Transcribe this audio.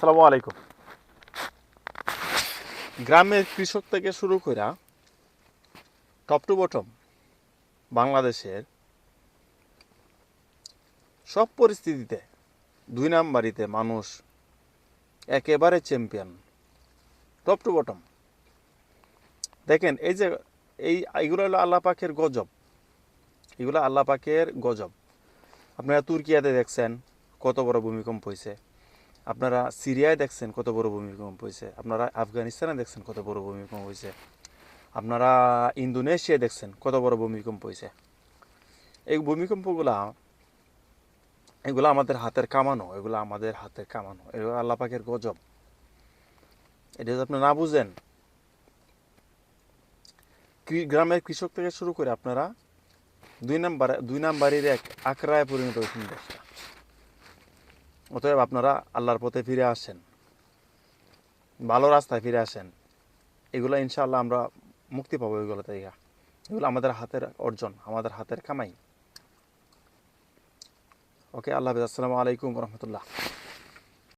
আসসালামু আলাইকুম। গ্রামের কৃষক থেকে শুরু করে টপ টু বটম বাংলাদেশের সব পরিস্থিতিতে দুই নাম্বারিতে মানুষ একেবারে চ্যাম্পিয়ন। টপ টু বটম দেখেন, এই যে এইগুলো হলো আল্লাহ পাকের গজব। এগুলো আল্লাহ পাকের গজব। আপনারা তুর্কিয়াতে দেখছেন কত বড় ভূমিকম্প হয়েছে, আপনারা সিরিয়ায় দেখছেন কত বড় ভূমিকম্প হয়েছে, আপনারা আফগানিস্তানে দেখছেন কত বড় ভূমিকম্প হয়েছে, আপনারা ইন্দোনেশিয়ায় দেখছেন কত বড় ভূমিকম্প হয়েছে। এই ভূমিকম্পগুলা এগুলো আমাদের হাতের কামানো, এগুলো আল্লাহ পাকের গজব। এটা যদি আপনি না বুঝেন, গ্রামের কৃষক থেকে শুরু করে আপনারা দুই নাম্বারের এক আকড়ায় পরিণত হয়েছেন দেশটা। অতএব আপনারা আল্লাহর পথে ফিরে আসেন, ভালো রাস্তায় ফিরে আসেন। এগুলো ইনশাআল্লাহ আমরা মুক্তি পাবো এগুলো থেকে। এগুলো আমাদের হাতের অর্জন, আমাদের হাতের কামাই। ওকে, আল্লাহ হাফেজ। আসসালামু আলাইকুম রহমতুল্লাহ।